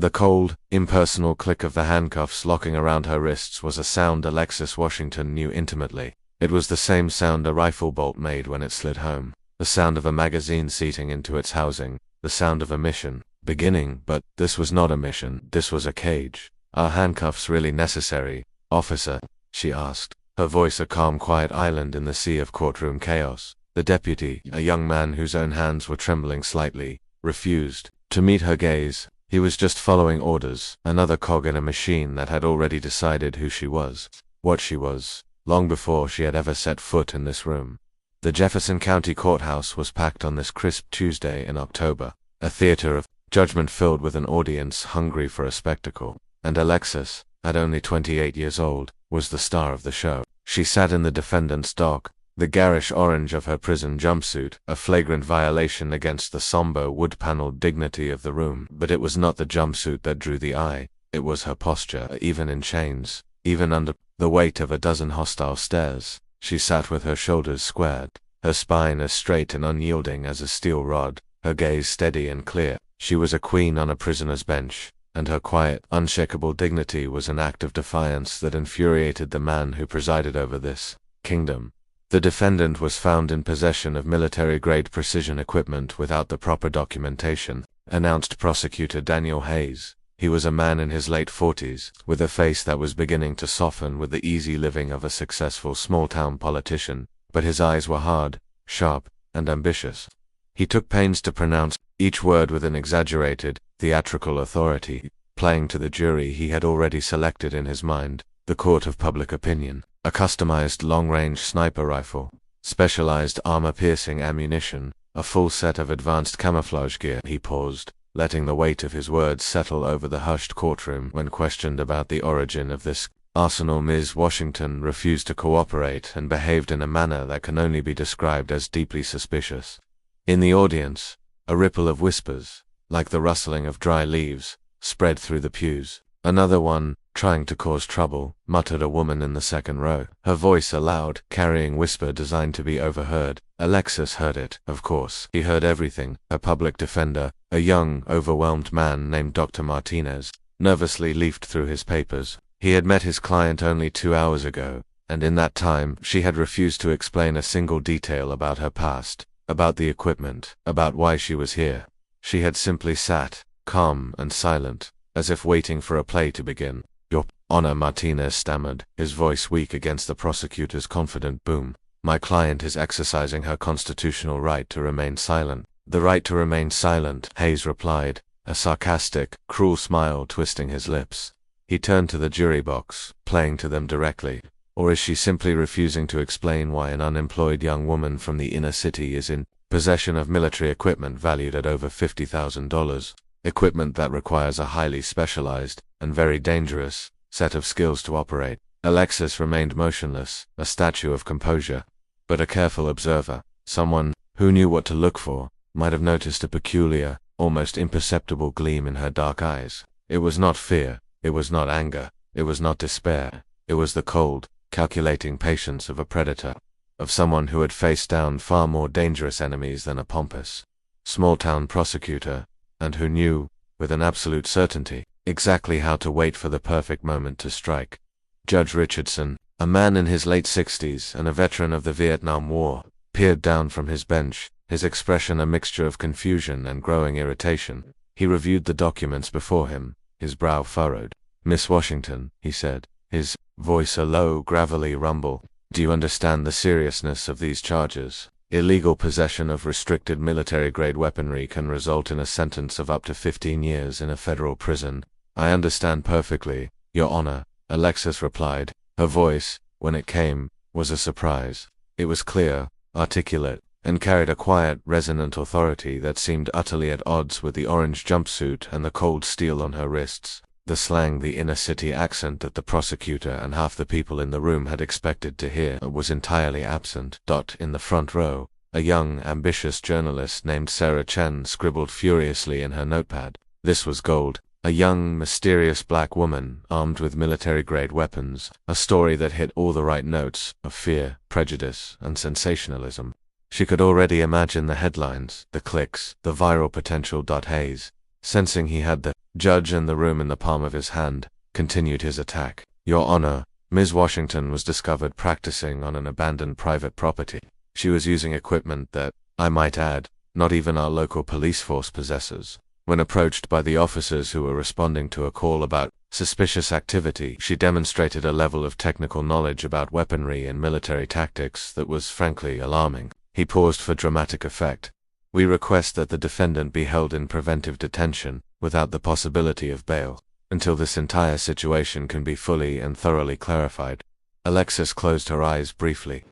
The cold, impersonal click of the handcuffs locking around her wrists was a sound Alexis Washington knew intimately. It was the same sound a rifle bolt made when it slid home. The sound of a magazine seating into its housing. The sound of a mission beginning, but this was not a mission, this was a cage. "Are handcuffs really necessary, officer?" she asked, her voice a calm, quiet island in the sea of courtroom chaos. The deputy, a young man whose own hands were trembling slightly, refused to meet her gaze. He was just following orders, another cog in a machine that had already decided who she was, what she was, long before she had ever set foot in this room. The Jefferson County Courthouse was packed on this crisp Tuesday in October, a theater of judgment filled with an audience hungry for a spectacle, and Alexis, at only 28 years old, was the star of the show. She sat in the defendant's dock, the garish orange of her prison jumpsuit, a flagrant violation against the somber wood-paneled dignity of the room. But it was not the jumpsuit that drew the eye, it was her posture. Even in chains, even under the weight of a dozen hostile stares, she sat with her shoulders squared, her spine as straight and unyielding as a steel rod, her gaze steady and clear. She was a queen on a prisoner's bench, and her quiet, unshakable dignity was an act of defiance that infuriated the man who presided over this kingdom. The defendant was found in possession of military-grade precision equipment without the proper documentation, announced Prosecutor Daniel Hayes. He was a man in his late 40s, with a face that was beginning to soften with the easy living of a successful small-town politician, but his eyes were hard, sharp, and ambitious. He took pains to pronounce each word with an exaggerated, theatrical authority, playing to the jury he had already selected in his mind, the court of public opinion. A customized long-range sniper rifle, specialized armor-piercing ammunition, a full set of advanced camouflage gear. He paused, letting the weight of his words settle over the hushed courtroom. When questioned about the origin of this arsenal, Ms. Washington refused to cooperate and behaved in a manner that can only be described as deeply suspicious. In the audience, a ripple of whispers, like the rustling of dry leaves, spread through the pews. "Another one, trying to cause trouble," muttered a woman in the second row, her voice a loud, carrying whisper designed to be overheard. Alexis heard it, of course. He heard everything. Her public defender, a young, overwhelmed man named Dr. Martinez, nervously leafed through his papers. He had met his client only 2 hours ago, and in that time she had refused to explain a single detail about her past, about the equipment, about why she was here. She had simply sat, calm and silent, as if waiting for a play to begin. "Your Honor," Martinez stammered, his voice weak against the prosecutor's confident boom. "My client is exercising her constitutional right to remain silent." "The right to remain silent," Hayes replied, a sarcastic, cruel smile twisting his lips. He turned to the jury box, playing to them directly. "Or is she simply refusing to explain why an unemployed young woman from the inner city is in possession of military equipment valued at over $50,000? Equipment that requires a highly specialized, and very dangerous, set of skills to operate." Alexis remained motionless, a statue of composure. But a careful observer, someone who knew what to look for, might have noticed a peculiar, almost imperceptible gleam in her dark eyes. It was not fear, it was not anger, it was not despair. It was the cold, calculating patience of a predator, of someone who had faced down far more dangerous enemies than a pompous, small-town prosecutor, and who knew, with an absolute certainty, exactly how to wait for the perfect moment to strike. Judge Richardson, a man in his late 60s and a veteran of the Vietnam War, peered down from his bench, his expression a mixture of confusion and growing irritation. He reviewed the documents before him, his brow furrowed. "Miss Washington," he said, his voice a low, gravelly rumble, "do you understand the seriousness of these charges? Illegal possession of restricted military-grade weaponry can result in a sentence of up to 15 years in a federal prison." "I understand perfectly, Your Honor," Alexis replied. Her voice, when it came, was a surprise. It was clear, articulate, and carried a quiet, resonant authority that seemed utterly at odds with the orange jumpsuit and the cold steel on her wrists. The slang, the inner-city accent that the prosecutor and half the people in the room had expected to hear was entirely absent. In the front row, a young, ambitious journalist named Sarah Chen scribbled furiously in her notepad. This was gold. A young, mysterious black woman, armed with military-grade weapons. A story that hit all the right notes of fear, prejudice, and sensationalism. She could already imagine the headlines, the clicks, the viral potential. Hayes, sensing he had the judge and the room in the palm of his hand, continued his attack. Your Honor, Ms. Washington was discovered practicing on an abandoned private property. She was using equipment that, I might add, not even our local police force possesses. When approached by the officers who were responding to a call about suspicious activity, she demonstrated a level of technical knowledge about weaponry and military tactics that was frankly alarming. He paused for dramatic effect. We request that the defendant be held in preventive detention, without the possibility of bail, until this entire situation can be fully and thoroughly clarified. Alexis closed her eyes briefly.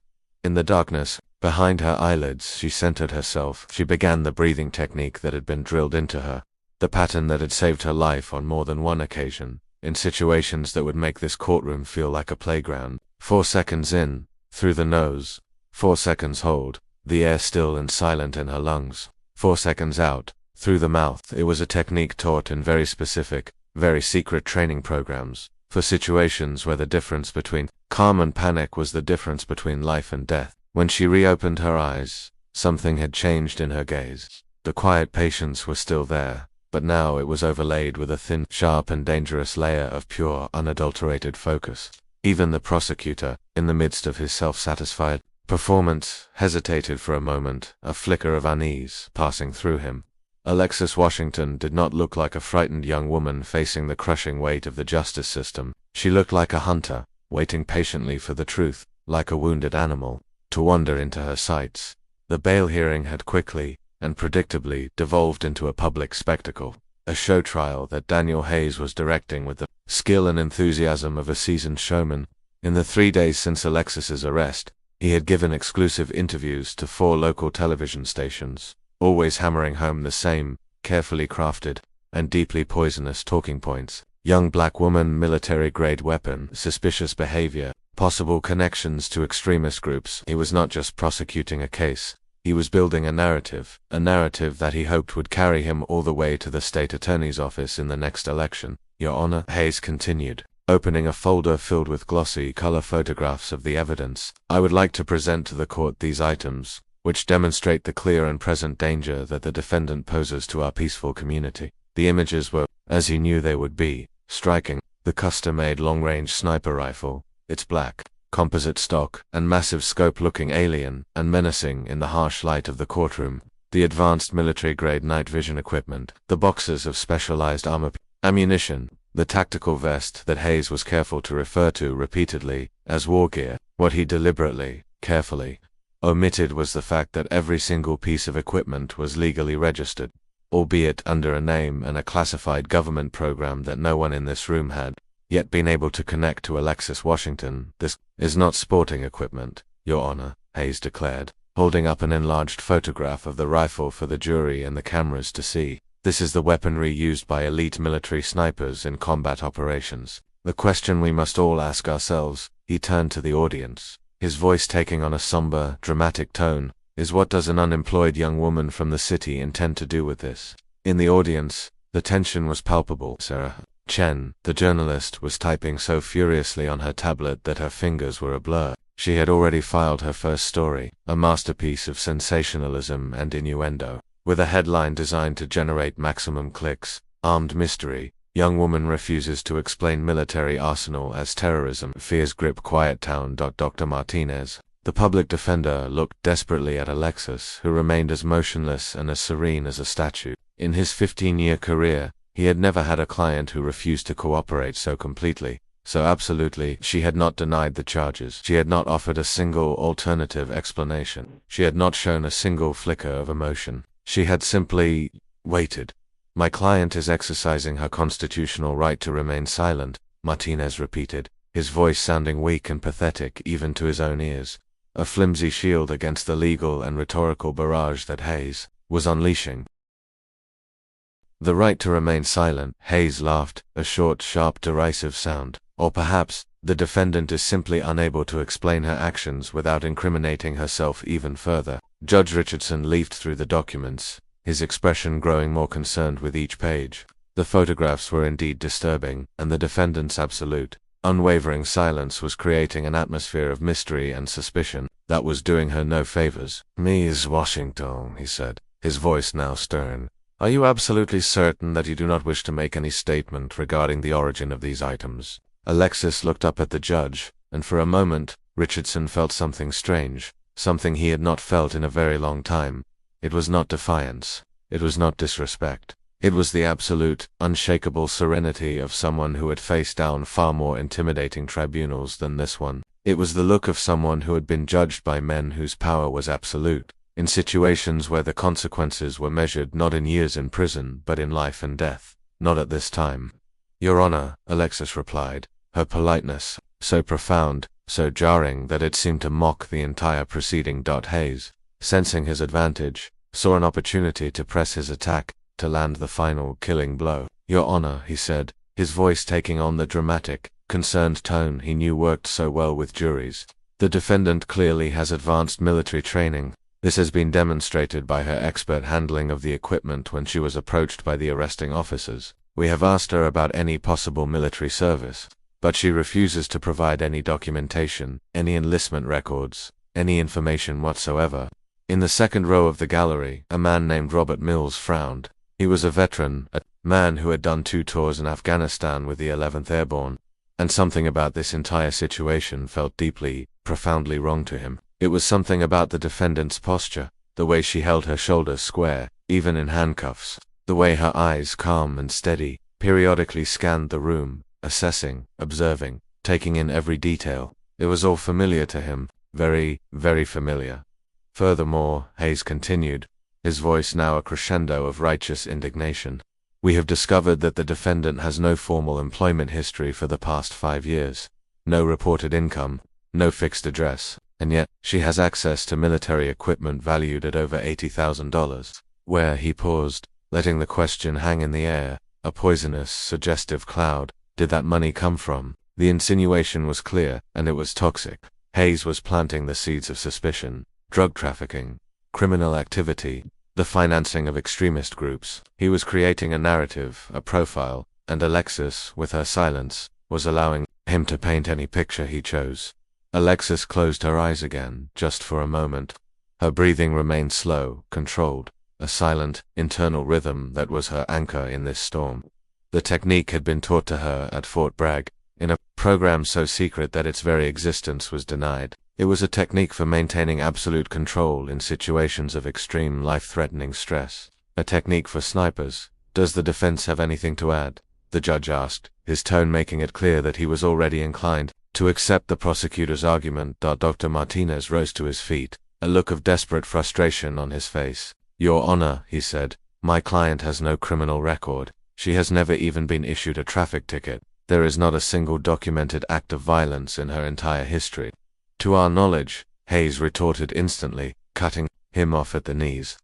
In the darkness, behind her eyelids, she centered herself. She began the breathing technique that had been drilled into her, the pattern that had saved her life on more than one occasion, in situations that would make this courtroom feel like a playground. 4 seconds in, through the nose. 4 seconds hold, the air still and silent in her lungs. 4 seconds out, through the mouth. It was a technique taught in very specific, very secret training programs, for situations where the difference between calm and panic was the difference between life and death. When she reopened her eyes, something had changed in her gaze. The quiet patience was still there, but now it was overlaid with a thin, sharp and dangerous layer of pure, unadulterated focus. Even the prosecutor, in the midst of his self-satisfied performance, hesitated for a moment, a flicker of unease passing through him. Alexis Washington did not look like a frightened young woman facing the crushing weight of the justice system. She looked like a hunter, waiting patiently for the truth, like a wounded animal, to wander into her sights. The bail hearing had quickly, and predictably, devolved into a public spectacle, a show trial that Daniel Hayes was directing with the skill and enthusiasm of a seasoned showman. In the 3 days since Alexis's arrest, he had given exclusive interviews to 4 local television stations, always hammering home the same, carefully crafted, and deeply poisonous talking points. Young black woman, military-grade weapon, suspicious behavior, possible connections to extremist groups. He was not just prosecuting a case, he was building a narrative that he hoped would carry him all the way to the state attorney's office in the next election. Your Honor, Hayes continued, opening a folder filled with glossy color photographs of the evidence. I would like to present to the court these items, which demonstrate the clear and present danger that the defendant poses to our peaceful community. The images were, as he knew they would be, striking. The custom-made long-range sniper rifle, its black, composite stock, and massive scope looking alien and menacing in the harsh light of the courtroom. The advanced military-grade night vision equipment, the boxes of specialized ammunition, the tactical vest that Hayes was careful to refer to repeatedly as war gear. What he deliberately, carefully, omitted was the fact that every single piece of equipment was legally registered, albeit under a name and a classified government program that no one in this room had yet been able to connect to Alexis Washington. This is not sporting equipment, Your Honor, Hayes declared, holding up an enlarged photograph of the rifle for the jury and the cameras to see. This is the weaponry used by elite military snipers in combat operations. The question we must all ask ourselves, he turned to the audience, his voice taking on a somber, dramatic tone, is what does an unemployed young woman from the city intend to do with this? In the audience, the tension was palpable. Sarah Chen, the journalist, was typing so furiously on her tablet that her fingers were a blur. She had already filed her first story, a masterpiece of sensationalism and innuendo, with a headline designed to generate maximum clicks. Armed mystery, young woman refuses to explain military arsenal as terrorism, fears grip quiet town. Dr. Martinez, the public defender, looked desperately at Alexis, who remained as motionless and as serene as a statue. In his 15-year career, he had never had a client who refused to cooperate so completely, so absolutely. She had not denied the charges. She had not offered a single alternative explanation. She had not shown a single flicker of emotion. She had simply waited. My client is exercising her constitutional right to remain silent, Martinez repeated, his voice sounding weak and pathetic even to his own ears, a flimsy shield against the legal and rhetorical barrage that Hayes was unleashing. The right to remain silent, Hayes laughed, a short, sharp, derisive sound. Or perhaps, the defendant is simply unable to explain her actions without incriminating herself even further. Judge Richardson leafed through the documents, his expression growing more concerned with each page. The photographs were indeed disturbing, and the defendant's absolute, unwavering silence was creating an atmosphere of mystery and suspicion that was doing her no favors. Ms. Washington, he said, his voice now stern, Are you absolutely certain that you do not wish to make any statement regarding the origin of these items? Alexis looked up at the judge, and for a moment, Richardson felt something strange, something he had not felt in a very long time. It was not defiance. It was not disrespect. It was the absolute, unshakable serenity of someone who had faced down far more intimidating tribunals than this one. It was the look of someone who had been judged by men whose power was absolute, in situations where the consequences were measured not in years in prison but in life and death. Not at this time. Your Honor, Alexis replied, her politeness, so profound, so jarring that it seemed to mock the entire proceeding. Hayes, sensing his advantage, saw an opportunity to press his attack, to land the final killing blow. Your Honor, he said, his voice taking on the dramatic, concerned tone he knew worked so well with juries. The defendant clearly has advanced military training. This has been demonstrated by her expert handling of the equipment when she was approached by the arresting officers. We have asked her about any possible military service, but she refuses to provide any documentation, any enlistment records, any information whatsoever. In the second row of the gallery, a man named Robert Mills frowned. He was a veteran, a man who had done 2 tours in Afghanistan with the 11th Airborne, and something about this entire situation felt deeply, profoundly wrong to him. It was something about the defendant's posture, the way she held her shoulders square, even in handcuffs, the way her eyes, calm and steady, periodically scanned the room, assessing, observing, taking in every detail. It was all familiar to him, very, very familiar. Furthermore, Hayes continued, his voice now a crescendo of righteous indignation. We have discovered that the defendant has no formal employment history for the past 5 years, no reported income, no fixed address, and yet she has access to military equipment valued at over $80,000. Where he paused, letting the question hang in the air, a poisonous, suggestive cloud. Did that money come from? The insinuation was clear, and it was toxic. Hayes was planting the seeds of suspicion, drug trafficking, criminal activity, the financing of extremist groups. He was creating a narrative, a profile, and Alexis, with her silence, was allowing him to paint any picture he chose. Alexis closed her eyes again, just for a moment. Her breathing remained slow, controlled, a silent, internal rhythm that was her anchor in this storm. The technique had been taught to her at Fort Bragg, in a program so secret that its very existence was denied. It was a technique for maintaining absolute control in situations of extreme life-threatening stress. A technique for snipers. Does the defense have anything to add? The judge asked, his tone making it clear that he was already inclined to accept the prosecutor's argument. Dr. Martinez rose to his feet, a look of desperate frustration on his face. Your Honor, he said, my client has no criminal record. She has never even been issued a traffic ticket. There is not a single documented act of violence in her entire history. To our knowledge, Hayes retorted instantly, cutting him off at the knees.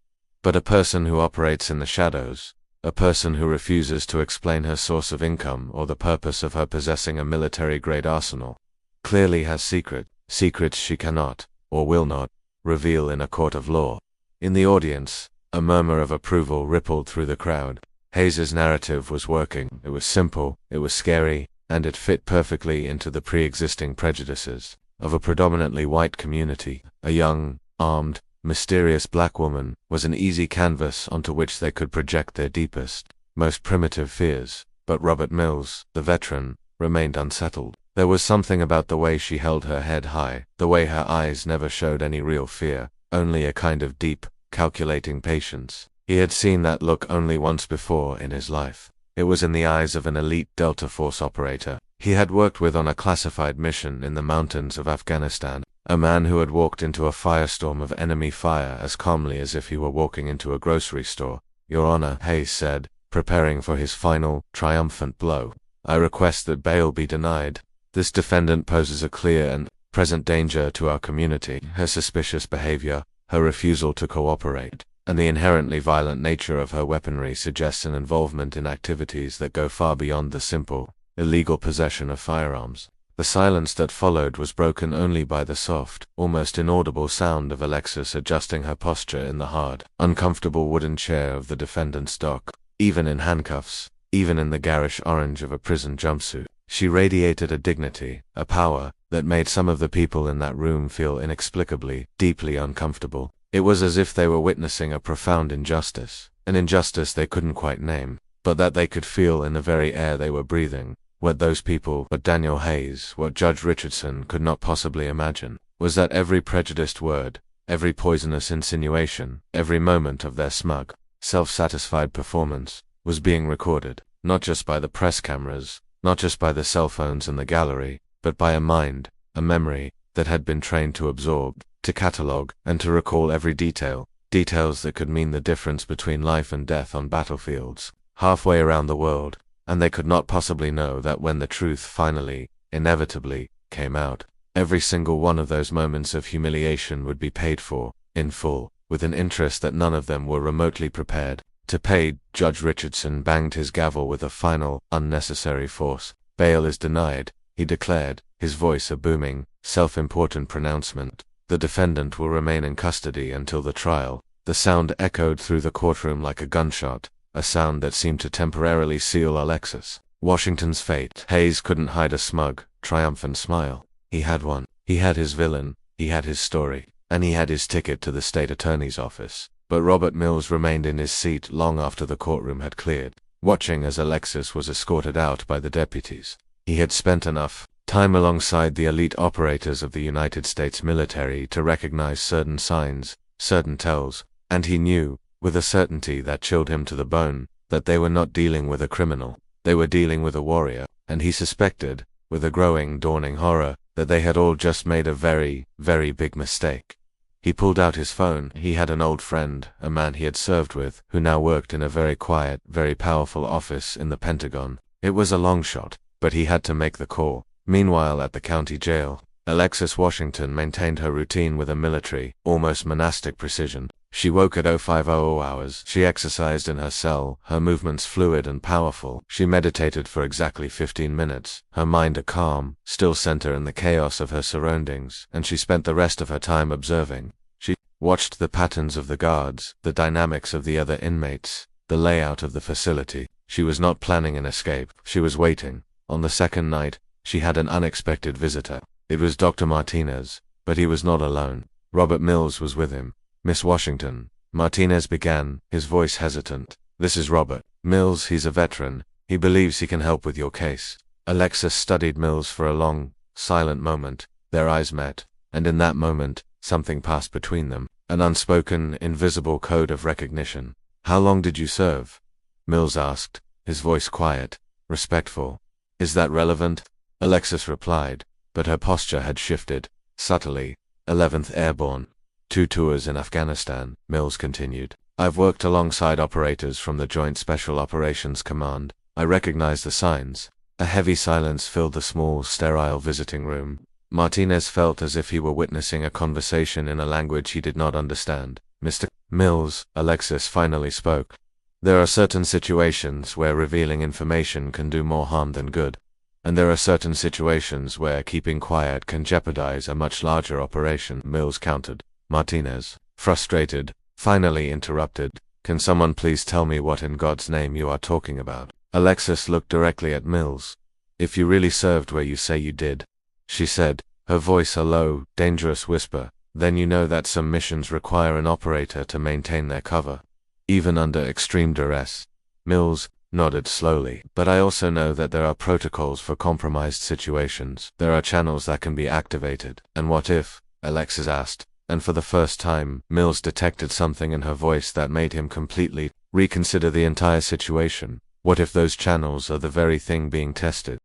But a person who operates in the shadows, a person who refuses to explain her source of income or the purpose of her possessing a military-grade arsenal, clearly has secrets she cannot, or will not, reveal in a court of law. In the audience, a murmur of approval rippled through the crowd. Hayes's narrative was working. It was simple, it was scary, and it fit perfectly into the pre-existing prejudices of a predominantly white community. A young, armed, mysterious black woman was an easy canvas onto which they could project their deepest, most primitive fears. But Robert Mills, the veteran, remained unsettled. There was something about the way she held her head high, the way her eyes never showed any real fear, only a kind of deep, calculating patience. He had seen that look only once before in his life. It was in the eyes of an elite Delta Force operator he had worked with on a classified mission in the mountains of Afghanistan, a man who had walked into a firestorm of enemy fire as calmly as if he were walking into a grocery store. Your Honor, Hayes said, preparing for his final, triumphant blow. I request that bail be denied. This defendant poses a clear and present danger to our community. Her suspicious behavior, her refusal to cooperate, and the inherently violent nature of her weaponry suggests an involvement in activities that go far beyond the simple, illegal possession of firearms. The silence that followed was broken only by the soft, almost inaudible sound of Alexis adjusting her posture in the hard, uncomfortable wooden chair of the defendant's dock. Even in handcuffs, even in the garish orange of a prison jumpsuit, she radiated a dignity, a power, that made some of the people in that room feel inexplicably, deeply uncomfortable. It was as if they were witnessing a profound injustice. an injustice they couldn't quite name, but that they could feel in the very air they were breathing. What those people, what Daniel Hayes, what Judge Richardson could not possibly imagine, was that every prejudiced word, every poisonous insinuation, every moment of their smug, self-satisfied performance, was being recorded, not just by the press cameras, not just by the cell phones in the gallery, but by a mind, a memory, that had been trained to absorb, to catalogue, and to recall every detail, details that could mean the difference between life and death on battlefields, halfway around the world, and they could not possibly know that when the truth finally, inevitably, came out, every single one of those moments of humiliation would be paid for, in full, with an interest that none of them were remotely prepared to pay. Judge Richardson banged his gavel with a final, unnecessary force. Bail is denied, he declared, his voice a booming, self-important pronouncement. The defendant will remain in custody until the trial. The sound echoed through the courtroom like a gunshot, a sound that seemed to temporarily seal Alexis Washington's fate. Hayes couldn't hide a smug, triumphant smile. He had one. He had his villain, he had his story, and he had his ticket to the state attorney's office. But Robert Mills remained in his seat long after the courtroom had cleared, watching as Alexis was escorted out by the deputies. He had spent enough time alongside the elite operators of the United States military to recognize certain signs, certain tells, and he knew, with a certainty that chilled him to the bone, that they were not dealing with a criminal. They were dealing with a warrior, and he suspected, with a growing, dawning horror, that they had all just made a very, very big mistake. He pulled out his phone. He had an old friend, a man he had served with, who now worked in a very quiet, very powerful office in the Pentagon. It was a long shot, but he had to make the call. Meanwhile, at the county jail, Alexis Washington maintained her routine with a military, almost monastic precision. She woke at 0500 hours. She exercised in her cell, her movements fluid and powerful. She meditated for exactly 15 minutes, her mind a calm, still center in the chaos of her surroundings, and she spent the rest of her time observing. She watched the patterns of the guards, the dynamics of the other inmates, the layout of the facility. She was not planning an escape. She was waiting. On the second night, she had an unexpected visitor. It was Dr. Martinez, but he was not alone. Robert Mills was with him. Miss Washington, Martinez began, his voice hesitant. This is Robert Mills. He's a veteran. He believes he can help with your case. Alexis studied Mills for a long, silent moment. Their eyes met, and in that moment, something passed between them, an unspoken, invisible code of recognition. How long did you serve? Mills asked, his voice quiet, respectful. Is that relevant? Alexis replied, but her posture had shifted, subtly. 11th Airborne. 2 tours in Afghanistan, Mills continued. I've worked alongside operators from the Joint Special Operations Command. I recognize the signs. A heavy silence filled the small, sterile visiting room. Martinez felt as if he were witnessing a conversation in a language he did not understand. Mr. Mills, Alexis finally spoke. There are certain situations where revealing information can do more harm than good. And there are certain situations where keeping quiet can jeopardize a much larger operation, Mills countered. Martinez, frustrated, finally interrupted. Can someone please tell me what in God's name you are talking about? Alexis looked directly at Mills. If you really served where you say you did, she said, her voice a low, dangerous whisper, then you know that some missions require an operator to maintain their cover, even under extreme duress. Mills nodded slowly. But I also know that there are protocols for compromised situations. There are channels that can be activated. And what if? Alexis asked. And for the first time, Mills detected something in her voice that made him completely reconsider the entire situation. What if those channels are the very thing being tested?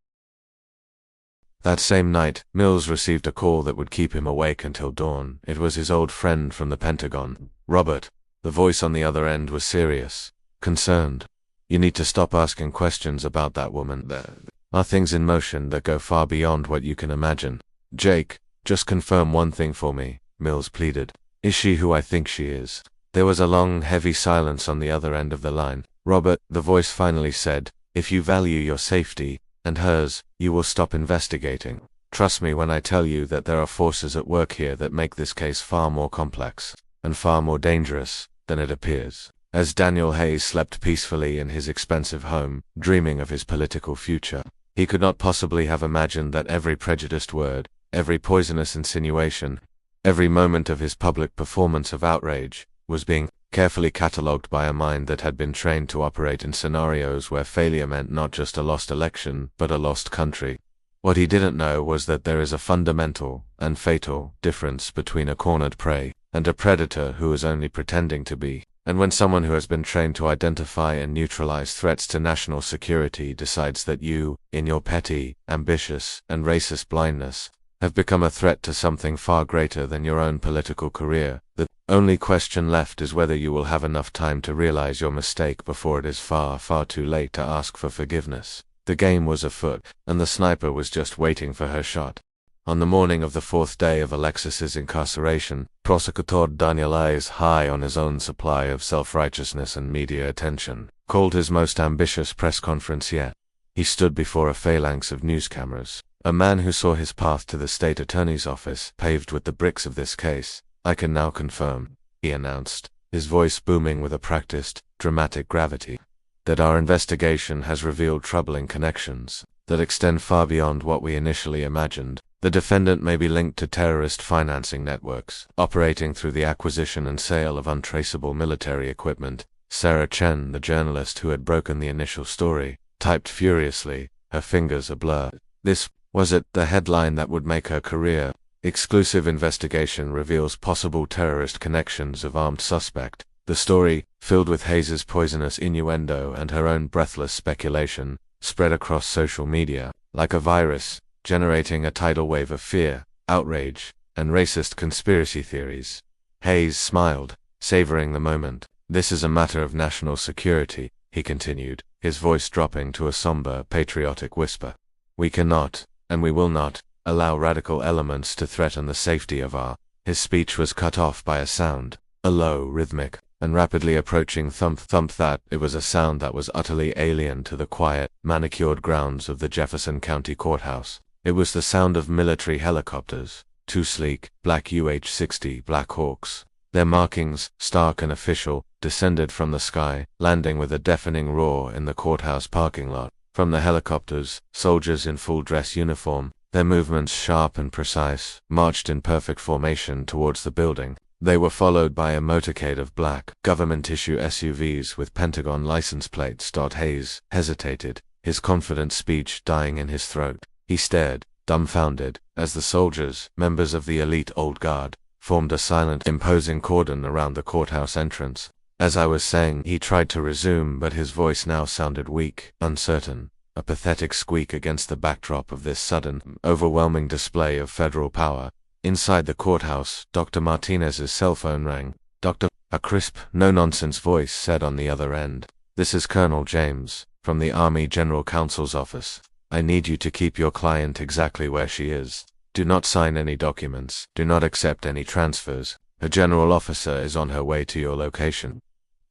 That same night, Mills received a call that would keep him awake until dawn. It was his old friend from the Pentagon, Robert. The voice on the other end was serious, concerned. You need to stop asking questions about that woman. There are things in motion that go far beyond what you can imagine. Jake, just confirm one thing for me, Mills pleaded. Is she who I think she is? There was a long, heavy silence on the other end of the line. Robert, the voice finally said, if you value your safety, and hers, you will stop investigating. Trust me when I tell you that there are forces at work here that make this case far more complex, and far more dangerous, than it appears. As Daniel Hayes slept peacefully in his expensive home, dreaming of his political future, he could not possibly have imagined that every prejudiced word, every poisonous insinuation, every moment of his public performance of outrage, was being carefully catalogued by a mind that had been trained to operate in scenarios where failure meant not just a lost election, but a lost country. What he didn't know was that there is a fundamental and fatal difference between a cornered prey and a predator who is only pretending to be. And when someone who has been trained to identify and neutralize threats to national security decides that you, in your petty, ambitious, and racist blindness, have become a threat to something far greater than your own political career, the only question left is whether you will have enough time to realize your mistake before it is far, far too late to ask for forgiveness. The game was afoot, and the sniper was just waiting for her shot. On the morning of the 4th day of Alexis's incarceration, Prosecutor Daniel eyes high on his own supply of self-righteousness and media attention, called his most ambitious press conference yet. He stood before a phalanx of news cameras, a man who saw his path to the state attorney's office paved with the bricks of this case. I can now confirm, he announced, his voice booming with a practiced, dramatic gravity, that our investigation has revealed troubling connections that extend far beyond what we initially imagined. The defendant may be linked to terrorist financing networks, operating through the acquisition and sale of untraceable military equipment. Sarah Chen, the journalist who had broken the initial story, typed furiously, her fingers a blur. This was it, the headline that would make her career. Exclusive investigation reveals possible terrorist connections of armed suspect. The story, filled with Hayes' poisonous innuendo and her own breathless speculation, spread across social media like a virus, generating a tidal wave of fear, outrage, and racist conspiracy theories. Hayes smiled, savoring the moment. This is a matter of national security, he continued, his voice dropping to a somber, patriotic whisper. We cannot, and we will not, allow radical elements to threaten the safety of our. His speech was cut off by a sound, a low, rhythmic, and rapidly approaching thump that it was a sound that was utterly alien to the quiet, manicured grounds of the Jefferson County Courthouse. It was the sound of military helicopters, two sleek, black UH-60 Black Hawks. Their markings, stark and official, descended from the sky, landing with a deafening roar in the courthouse parking lot. From the helicopters, soldiers in full dress uniform, their movements sharp and precise, marched in perfect formation towards the building. They were followed by a motorcade of black, government-issue SUVs with Pentagon license plates. Hayes hesitated, his confident speech dying in his throat. He stared, dumbfounded, as the soldiers, members of the elite old guard, formed a silent, imposing cordon around the courthouse entrance. As I was saying, he tried to resume, but his voice now sounded weak, uncertain, a pathetic squeak against the backdrop of this sudden, overwhelming display of federal power. Inside the courthouse, Dr. Martinez's cell phone rang. A crisp, no-nonsense voice said on the other end, "This is Colonel James, from the Army General Counsel's office. I need you to keep your client exactly where she is. Do not sign any documents. Do not accept any transfers. A general officer is on her way to your location."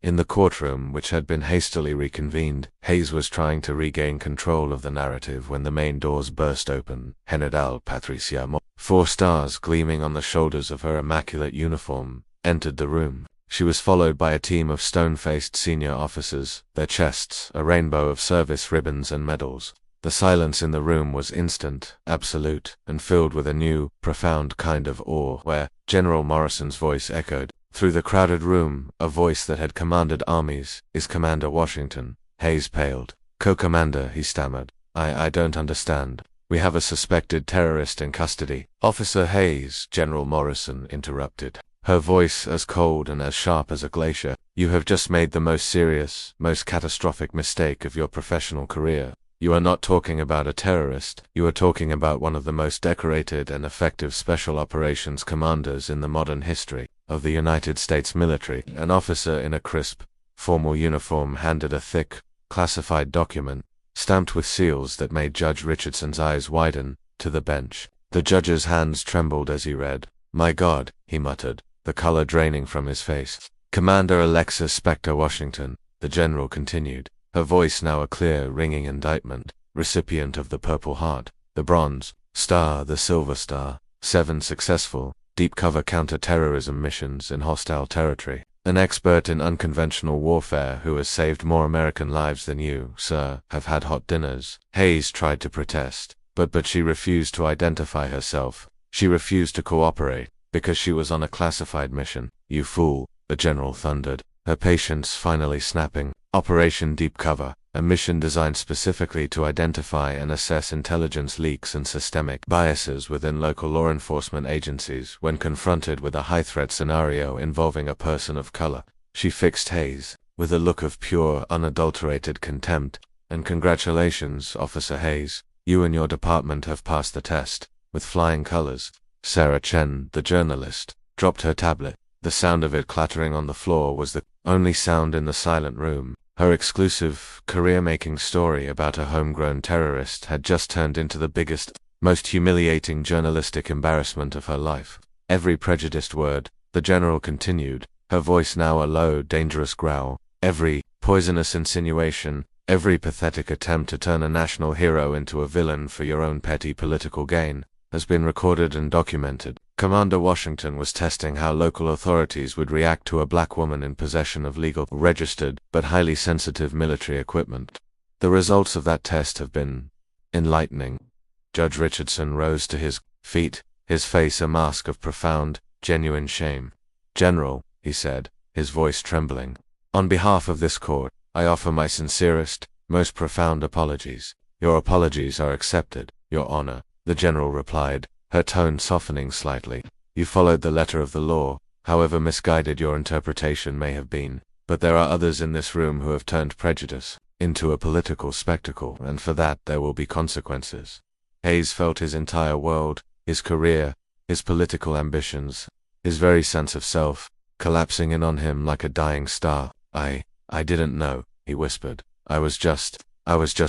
In the courtroom, which had been hastily reconvened, Hayes was trying to regain control of the narrative when the main doors burst open. General Patricia Mo, 4 stars gleaming on the shoulders of her immaculate uniform, entered the room. She was followed by a team of stone-faced senior officers, their chests a rainbow of service ribbons and medals. The silence in the room was instant, absolute, and filled with a new, profound kind of awe, where General Morrison's voice echoed through the crowded room, a voice that had commanded armies. "Is Commander Washington?" Hayes paled. "Co-commander," he stammered. I don't understand. We have a suspected terrorist in custody." "Officer Hayes," General Morrison interrupted, her voice as cold and as sharp as a glacier, "you have just made the most serious, most catastrophic mistake of your professional career. You are not talking about a terrorist, you are talking about one of the most decorated and effective special operations commanders in the modern history of the United States military." An officer in a crisp, formal uniform handed a thick, classified document, stamped with seals that made Judge Richardson's eyes widen, to the bench. The judge's hands trembled as he read. "My God," he muttered, the color draining from his face. "Commander Alexis Spectre Washington," the general continued, her voice now a clear, ringing indictment, recipient of the Purple Heart, the Bronze Star, the Silver Star, 7 successful, deep-cover counter-terrorism missions in hostile territory, an expert in unconventional warfare who has saved more American lives than you, sir, have had hot dinners. Hayes tried to protest, but she refused to identify herself. She refused to cooperate, because she was on a classified mission. "You fool," the general thundered. her patience finally snapping. Operation Deep Cover, a mission designed specifically to identify and assess intelligence leaks and systemic biases within local law enforcement agencies when confronted with a high-threat scenario involving a person of color. She fixed Hayes with a look of pure, unadulterated contempt. And congratulations, Officer Hayes. You and your department have passed the test with flying colors. Sarah Chen, the journalist, dropped her tablet. The sound of it clattering on the floor was the only sound in the silent room. Her exclusive, career-making story about a homegrown terrorist had just turned into the biggest, most humiliating journalistic embarrassment of her life. Every prejudiced word, the general continued, her voice now a low, dangerous growl, every poisonous insinuation, every pathetic attempt to turn a national hero into a villain for your own petty political gain, has been recorded and documented. Commander Washington was testing how local authorities would react to a black woman in possession of legal, registered, but highly sensitive military equipment. The results of that test have been enlightening. Judge Richardson rose to his feet, his face a mask of profound, genuine shame. "General," he said, his voice trembling, "on behalf of this court, I offer my sincerest, most profound apologies." "Your apologies are accepted, Your Honor," the general replied, her tone softening slightly. "You followed the letter of the law, however misguided your interpretation may have been, but there are others in this room who have turned prejudice into a political spectacle, and for that there will be consequences." Hayes felt his entire world, his career, his political ambitions, his very sense of self, collapsing in on him like a dying star. I didn't know," he whispered. I was just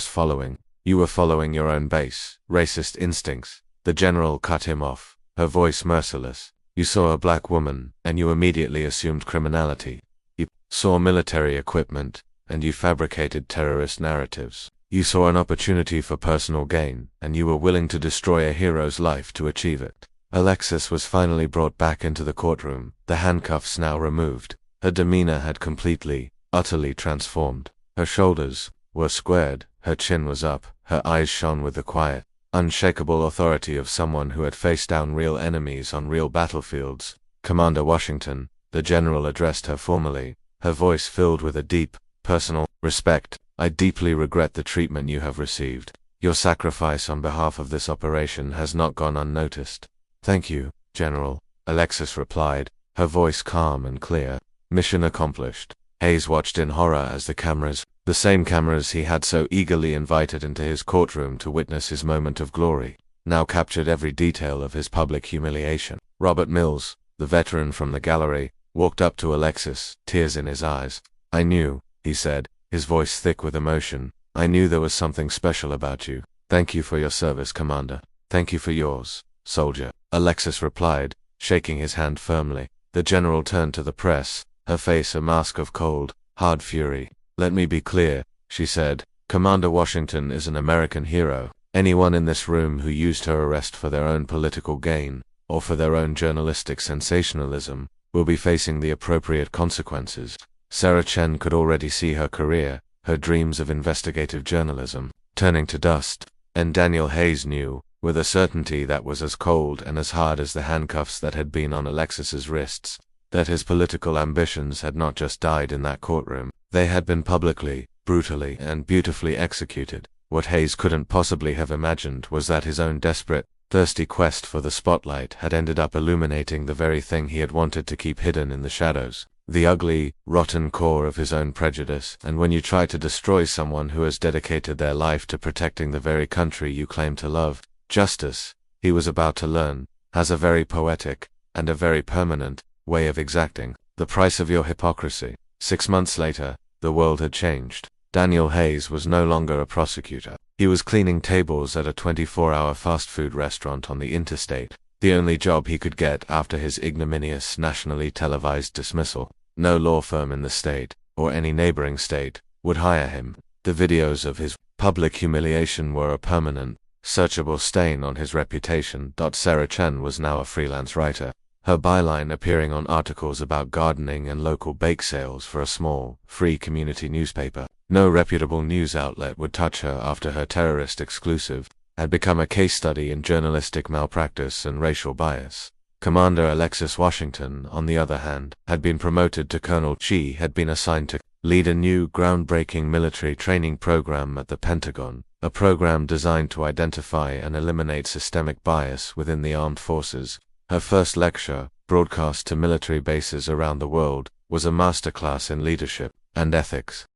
following. "You were following your own base, racist instincts." The general cut him off, her voice merciless. "You saw a black woman, and you immediately assumed criminality. You saw military equipment, and you fabricated terrorist narratives. You saw an opportunity for personal gain, and you were willing to destroy a hero's life to achieve it." Alexis was finally brought back into the courtroom, the handcuffs now removed. Her demeanor had completely, utterly transformed. Her shoulders were squared, her chin was up, her eyes shone with the quiet, unshakable authority of someone who had faced down real enemies on real battlefields. "Commander Washington," the general addressed her formally, her voice filled with a deep, personal respect, "I deeply regret the treatment you have received. Your sacrifice on behalf of this operation has not gone unnoticed." "Thank you, General," Alexis replied, her voice calm and clear. Mission accomplished. Hayes watched in horror as the same cameras he had so eagerly invited into his courtroom to witness his moment of glory, now captured every detail of his public humiliation. Robert Mills, the veteran from the gallery, walked up to Alexis, tears in his eyes. "I knew," he said, his voice thick with emotion, "I knew there was something special about you. Thank you for your service, Commander. Thank you for yours, soldier," Alexis replied, shaking his hand firmly. The general turned to the press, her face a mask of cold, hard fury. "Let me be clear," she said. "Commander Washington is an American hero. Anyone in this room who used her arrest for their own political gain, or for their own journalistic sensationalism, will be facing the appropriate consequences." Sarah Chen could already see her career, her dreams of investigative journalism, turning to dust, and Daniel Hayes knew, with a certainty that was as cold and as hard as the handcuffs that had been on Alexis's wrists, that his political ambitions had not just died in that courtroom. They had been publicly, brutally, and beautifully executed. What Hayes couldn't possibly have imagined was that his own desperate, thirsty quest for the spotlight had ended up illuminating the very thing he had wanted to keep hidden in the shadows, the ugly, rotten core of his own prejudice. And when you try to destroy someone who has dedicated their life to protecting the very country you claim to love, justice, he was about to learn, has a very poetic, and a very permanent, way of exacting the price of your hypocrisy. 6 months later, the world had changed. Daniel Hayes was no longer a prosecutor. He was cleaning tables at a 24-hour fast food restaurant on the interstate, the only job he could get after his ignominious nationally televised dismissal. No law firm in the state, or any neighboring state, would hire him. The videos of his public humiliation were a permanent, searchable stain on his reputation. Sarah Chen was now a freelance writer, her byline appearing on articles about gardening and local bake sales for a small, free community newspaper. No reputable news outlet would touch her after her terrorist exclusive had become a case study in journalistic malpractice and racial bias. Commander Alexis Washington, on the other hand, had been promoted to colonel. She had been assigned to lead a new groundbreaking military training program at the Pentagon, a program designed to identify and eliminate systemic bias within the armed forces. Her first lecture, broadcast to military bases around the world, was a masterclass in leadership and ethics.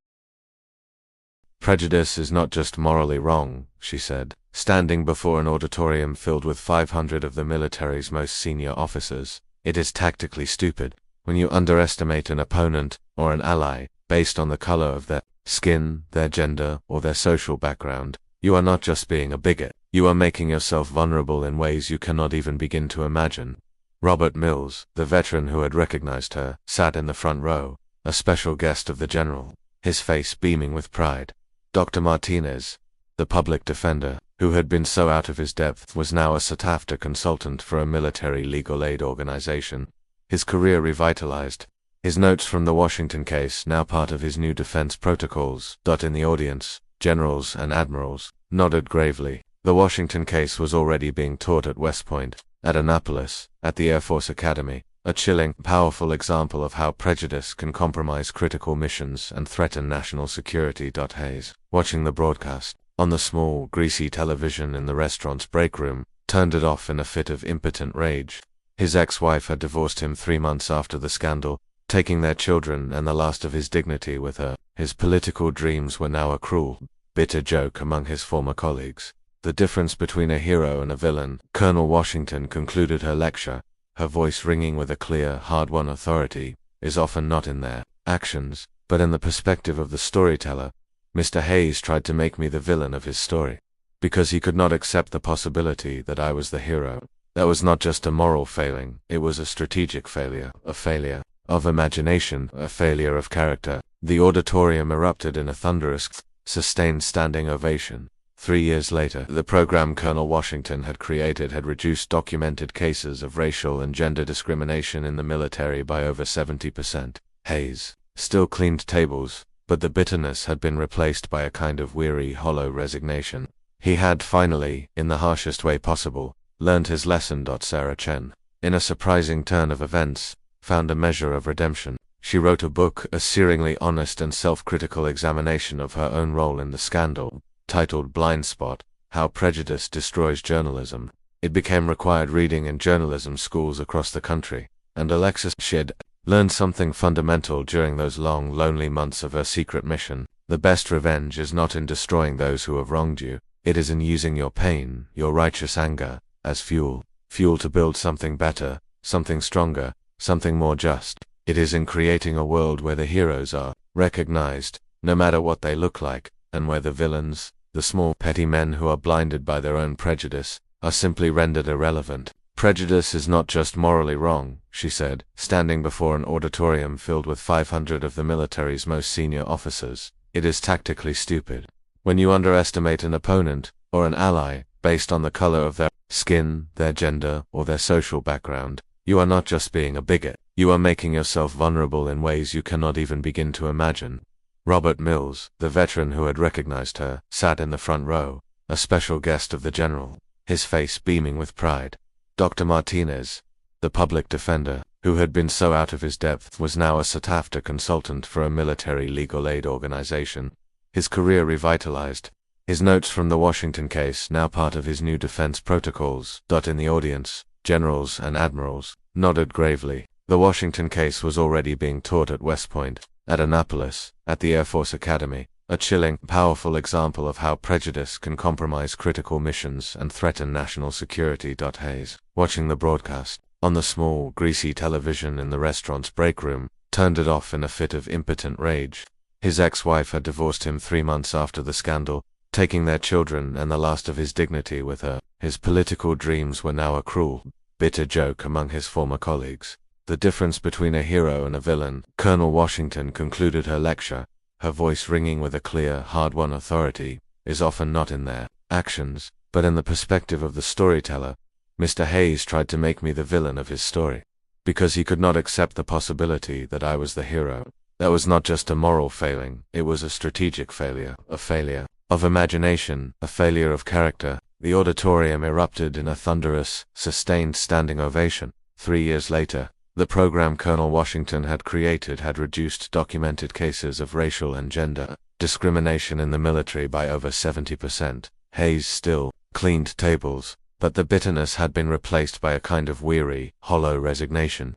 "Prejudice is not just morally wrong," she said, standing before an auditorium filled with 500 of the military's most senior officers. "It is tactically stupid. When you underestimate an opponent or an ally based on the color of their skin, their gender, or their social background, you are not just being a bigot, you are making yourself vulnerable in ways you cannot even begin to imagine." Robert Mills, the veteran who had recognized her, sat in the front row, a special guest of the general, his face beaming with pride. Dr. Martinez, the public defender, who had been so out of his depth, was now a sought-after consultant for a military legal aid organization, his career revitalized, his notes from the Washington case now part of his new defense protocols. In the audience, generals and admirals nodded gravely. The Washington case was already being taught at West Point, at Annapolis, at the Air Force Academy, a chilling, powerful example of how prejudice can compromise critical missions and threaten national security. Hayes, watching the broadcast on the small, greasy television in the restaurant's break room, turned it off in a fit of impotent rage. His ex-wife had divorced him 3 months after the scandal, taking their children and the last of his dignity with her. His political dreams were now a cruel, bitter joke among his former colleagues. The difference between a hero and a villain, Colonel Washington concluded her lecture, her voice ringing with a clear, hard-won authority, is often not in their actions, but in the perspective of the storyteller. "Mr. Hayes tried to make me the villain of his story, because he could not accept the possibility that I was the hero. That was not just a moral failing, it was a strategic failure, a failure of imagination, a failure of character." The auditorium erupted in a thunderous, sustained standing ovation. 3 years later, the program Colonel Washington had created had reduced documented cases of racial and gender discrimination in the military by over 70%. Hayes still cleaned tables, but the bitterness had been replaced by a kind of weary, hollow resignation. He had finally, in the harshest way possible, learned his lesson. Sarah Chen, in a surprising turn of events, found a measure of redemption. She wrote a book, a searingly honest and self-critical examination of her own role in the scandal, titled Blind Spot: How Prejudice Destroys Journalism. It became required reading in journalism schools across the country, and Alexis had learned something fundamental during those long, lonely months of her secret mission. The best revenge is not in destroying those who have wronged you, it is in using your pain, your righteous anger, as fuel to build something better, something stronger, something more just. It is in creating a world where the heroes are recognized, no matter what they look like, and where the villains, the small petty men who are blinded by their own prejudice, are simply rendered irrelevant. "Prejudice is not just morally wrong," she said, standing before an auditorium filled with 500 of the military's most senior officers. "It is tactically stupid. When you underestimate an opponent, or an ally, based on the color of their skin, their gender, or their social background, you are not just being a bigot, you are making yourself vulnerable in ways you cannot even begin to imagine." Robert Mills, the veteran who had recognized her, sat in the front row, a special guest of the general, his face beaming with pride. Dr. Martinez, the public defender, who had been so out of his depth, was now a sought-after consultant for a military legal aid organization, his career revitalized, his notes from the Washington case now part of his new defense protocols. In the audience, generals and admirals nodded gravely. The Washington case was already being taught at West Point, at Annapolis, at the Air Force Academy, a chilling, powerful example of how prejudice can compromise critical missions and threaten national security. Hayes, watching the broadcast on the small, greasy television in the restaurant's break room, turned it off in a fit of impotent rage. His ex-wife had divorced him 3 months after the scandal, taking their children and the last of his dignity with her. His political dreams were now a cruel, bitter joke among his former colleagues. The difference between a hero and a villain, Colonel Washington concluded her lecture, her voice ringing with a clear, hard-won authority, is often not in their actions, but in the perspective of the storyteller. "Mr. Hayes tried to make me the villain of his story, because he could not accept the possibility that I was the hero. That was not just a moral failing, it was a strategic failure, a failure of imagination, a failure of character." The auditorium erupted in a thunderous, sustained standing ovation. 3 years later, the program Colonel Washington had created had reduced documented cases of racial and gender discrimination in the military by over 70%. Hayes still cleaned tables, but the bitterness had been replaced by a kind of weary, hollow resignation.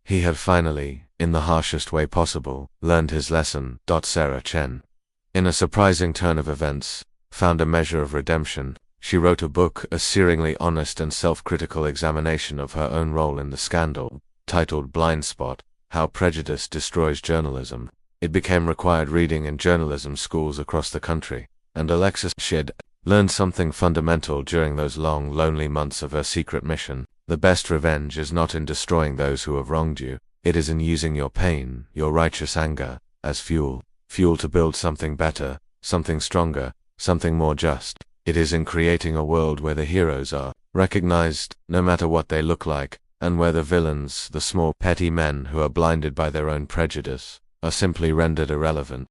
He had finally, in the harshest way possible, learned his lesson. Sarah Chen, in a surprising turn of events, found a measure of redemption. She wrote a book, a searingly honest and self-critical examination of her own role in the scandal, titled Blind Spot: How Prejudice Destroys Journalism. It became required reading in journalism schools across the country, and Alexis had learned something fundamental during those long, lonely months of her secret mission. The best revenge is not in destroying those who have wronged you, it is in using your pain, your righteous anger, as fuel to build something better, something stronger, something more just. It is in creating a world where the heroes are recognized, no matter what they look like, and where the villains, the small, petty men who are blinded by their own prejudice, are simply rendered irrelevant.